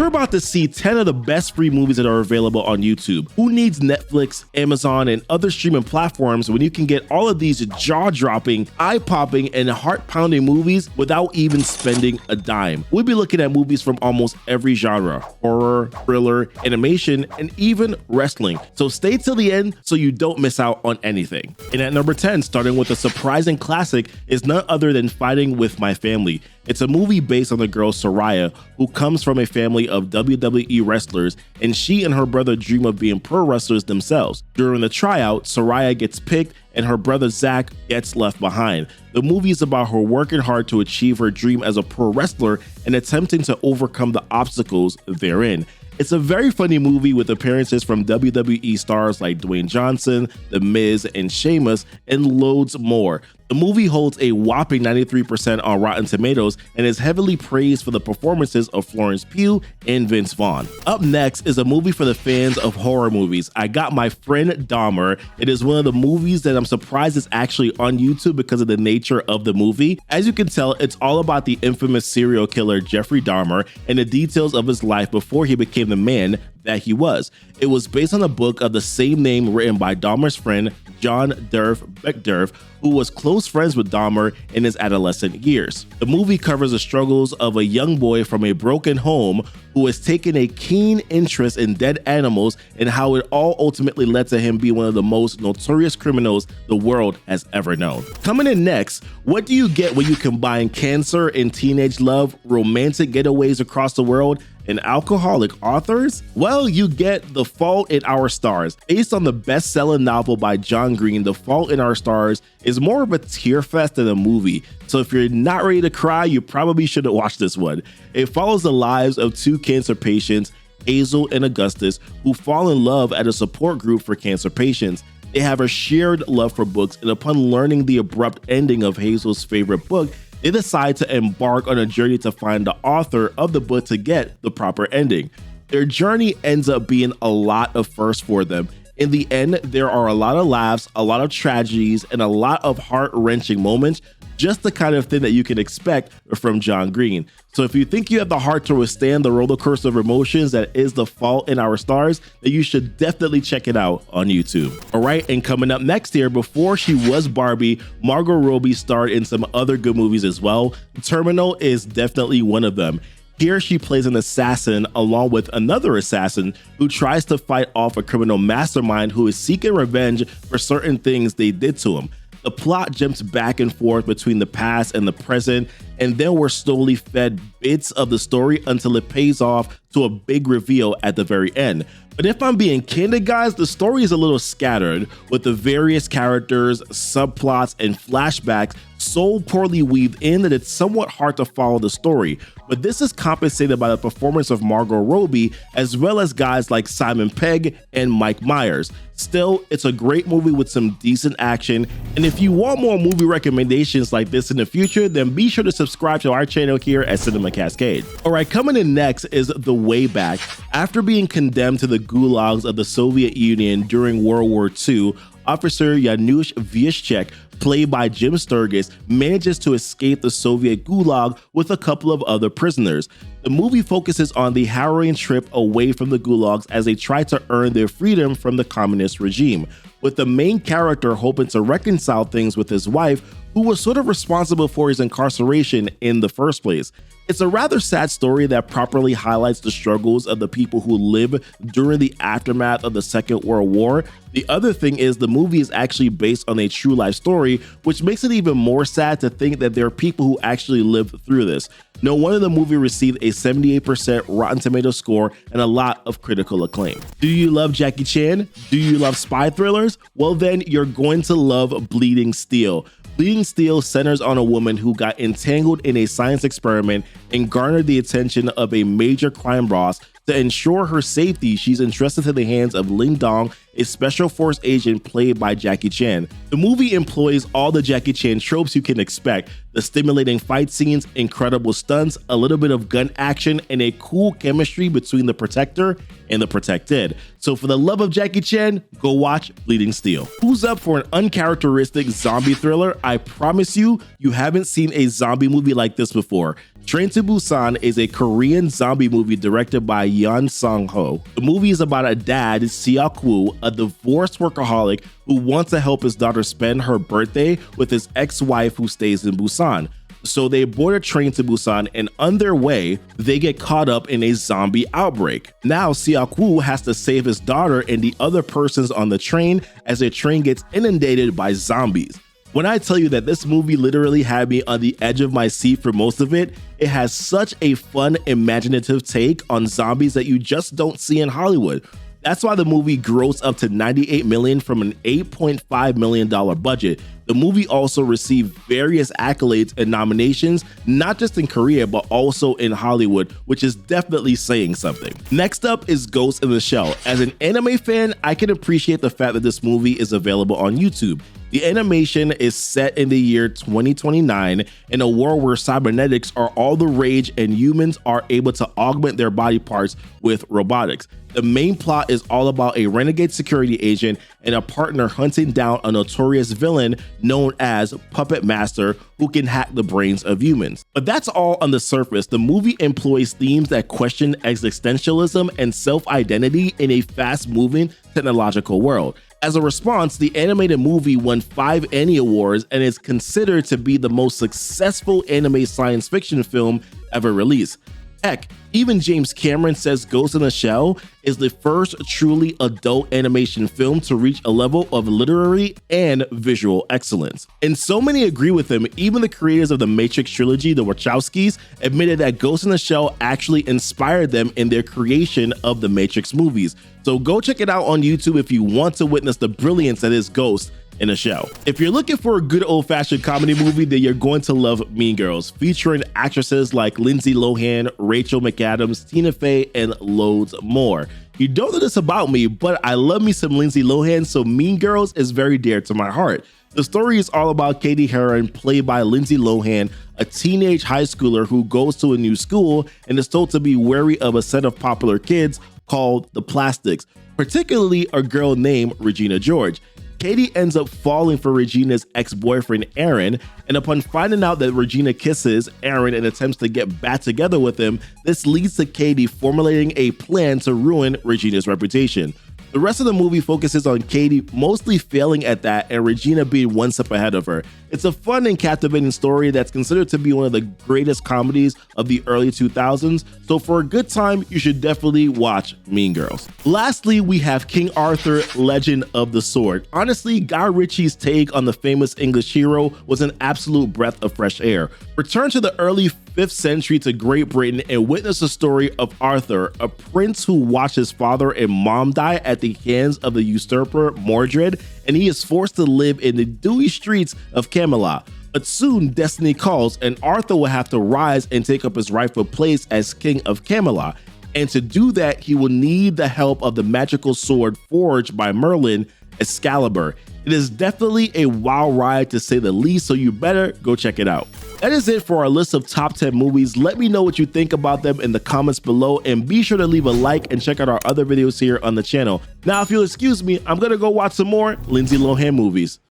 You're about to see 10 of the best free movies that are available on YouTube. Who needs Netflix, Amazon, and other streaming platforms when you can get all of these jaw-dropping, eye-popping, and heart-pounding movies without even spending a dime? We'll be looking at movies from almost every genre: horror, thriller, animation, and even wrestling. So stay till the end so you don't miss out on anything. And at number 10, starting with a surprising classic, is none other than Fighting with My Family. It's a movie based on the girl Soraya, who comes from a family of WWE wrestlers, and she and her brother dream of being pro wrestlers themselves. During the tryout, Soraya gets picked and her brother Zach gets left behind. The movie is about her working hard to achieve her dream as a pro wrestler and attempting to overcome the obstacles therein. It's a very funny movie with appearances from WWE stars like Dwayne Johnson, The Miz, and Sheamus, and loads more. The movie holds a whopping 93% on Rotten Tomatoes and is heavily praised for the performances of Florence Pugh and Vince Vaughn. Up next is a movie for the fans of horror movies. I Got My Friend Dmer. It is one of the movies that I'm surprised is actually on YouTube because of the nature of the movie. As you can tell, it's all about the infamous serial killer Jeffrey Dahmer and the details of his life before he became the man that he was. It was based on a book of the same name written by Dahmer's friend John Derf Beckderf, who was close friends with Dahmer in his adolescent years. The movie covers the struggles of a young boy from a broken home who has taken a keen interest in dead animals and how it all ultimately led to him be one of the most notorious criminals the world has ever known. Coming in next, what do you get when you combine cancer and teenage love, romantic getaways across the world, and alcoholic authors? Well, you get The Fault in Our Stars. Based on the best-selling novel by John Green, The Fault in Our Stars is more of a tear fest than a movie. So if you're not ready to cry, you probably shouldn't watch this one. It follows the lives of two cancer patients, Hazel and Augustus, who fall in love at a support group for cancer patients. They have a shared love for books, and upon learning the abrupt ending of Hazel's favorite book, they decide to embark on a journey to find the author of the book to get the proper ending. Their journey ends up being a lot of firsts for them. In the end, there are a lot of laughs, a lot of tragedies, and a lot of heart-wrenching moments, just the kind of thing that you can expect from John Green. So if you think you have the heart to withstand the roller coaster of emotions that is The Fault in Our Stars, then you should definitely check it out on YouTube. All right, and coming up next here, before she was Barbie, Margot Robbie starred in some other good movies as well. Terminal is definitely one of them. Here she plays an assassin along with another assassin who tries to fight off a criminal mastermind who is seeking revenge for certain things they did to him. The plot jumps back and forth between the past and the present, and then we're slowly fed bits of the story until it pays off to a big reveal at the very end. But if I'm being candid, guys, the story is a little scattered, with the various characters, subplots, and flashbacks so poorly weaved in that it's somewhat hard to follow the story. But this is compensated by the performance of Margot Robbie, as well as guys like Simon Pegg and Mike Myers. Still, it's a great movie with some decent action, and if you want more movie recommendations like this in the future, then be sure to subscribe to our channel here at Cinema Cascade. Alright, coming in next is The Way Back. After being condemned to the gulags of the Soviet Union during World War II, Officer Janusz Wyszczek, played by Jim Sturgis, manages to escape the Soviet gulag with a couple of other prisoners. The movie focuses on the harrowing trip away from the gulags as they try to earn their freedom from the communist regime, with the main character hoping to reconcile things with his wife, who was sort of responsible for his incarceration in the first place. It's a rather sad story that properly highlights the struggles of the people who live during the aftermath of the Second World War. The other thing is the movie is actually based on a true life story, which makes it even more sad to think that there are people who actually lived through this. No wonder the movie received a 78% Rotten Tomatoes score and a lot of critical acclaim. Do you love Jackie Chan? Do you love spy thrillers? Well then, you're going to love Bleeding Steel. Bleeding Steel centers on a woman who got entangled in a science experiment and garnered the attention of a major crime boss. To ensure her safety, she's entrusted to the hands of Ling Dong, a special force agent played by Jackie Chan. The movie employs all the Jackie Chan tropes you can expect: the stimulating fight scenes, incredible stunts, a little bit of gun action, and a cool chemistry between the protector and the protected. So for the love of Jackie Chan, go watch Bleeding Steel. Who's up for an uncharacteristic zombie thriller? I promise you, you haven't seen a zombie movie like this before. Train to Busan is a Korean zombie movie directed by Yeon Sang-ho. The movie is about a dad, Seok-woo, a divorced workaholic who wants to help his daughter spend her birthday with his ex-wife who stays in Busan. So they board a train to Busan, and on their way, they get caught up in a zombie outbreak. Now Seok-woo has to save his daughter and the other persons on the train as the train gets inundated by zombies. When I tell you that this movie literally had me on the edge of my seat for most of it, it has such a fun, imaginative take on zombies that you just don't see in Hollywood. That's why the movie grossed up to $98 million from an $8.5 million budget. The movie also received various accolades and nominations, not just in Korea, but also in Hollywood, which is definitely saying something. Next up is Ghost in the Shell. As an anime fan, I can appreciate the fact that this movie is available on YouTube. The animation is set in the year 2029 in a world where cybernetics are all the rage and humans are able to augment their body parts with robotics. The main plot is all about a renegade security agent and a partner hunting down a notorious villain known as Puppet Master who can hack the brains of humans. But that's all on the surface. The movie employs themes that question existentialism and self-identity in a fast-moving technological world. As a response, the animated movie won 5 Annie Awards and is considered to be the most successful anime science fiction film ever released. Heck, even James Cameron says Ghost in the Shell is the first truly adult animation film to reach a level of literary and visual excellence. And so many agree with him, even the creators of the Matrix trilogy, the Wachowskis, admitted that Ghost in the Shell actually inspired them in their creation of the Matrix movies. So go check it out on YouTube if you want to witness the brilliance that is Ghost in a Shell. If you're looking for a good old-fashioned comedy movie, then you're going to love Mean Girls, featuring actresses like Lindsay Lohan, Rachel McAdams, Tina Fey, and loads more. You don't know this about me, but I love me some Lindsay Lohan, so Mean Girls is very dear to my heart. The story is all about Katie Heron, played by Lindsay Lohan, a teenage high schooler who goes to a new school and is told to be wary of a set of popular kids called the Plastics, particularly a girl named Regina George. Katie ends up falling for Regina's ex-boyfriend Aaron, and upon finding out that Regina kisses Aaron and attempts to get back together with him, this leads to Katie formulating a plan to ruin Regina's reputation. The rest of the movie focuses on Katie mostly failing at that and Regina being one step ahead of her. It's a fun and captivating story that's considered to be one of the greatest comedies of the early 2000s, so for a good time, you should definitely watch Mean Girls. Lastly, we have King Arthur, Legend of the Sword. Honestly, Guy Ritchie's take on the famous English hero was an absolute breath of fresh air. Return to the early 5th century to Great Britain and witness the story of Arthur, a prince who watched his father and mom die at the hands of the usurper Mordred, and he is forced to live in the dewy streets of Camelot. But soon destiny calls, and Arthur will have to rise and take up his rightful place as king of Camelot. And to do that, he will need the help of the magical sword forged by Merlin, Excalibur. It is definitely a wild ride to say the least, so you better go check it out. That is it for our list of top 10 movies. Let me know what you think about them in the comments below, and be sure to leave a like and check out our other videos here on the channel. Now, if you'll excuse me, I'm gonna go watch some more Lindsay Lohan movies.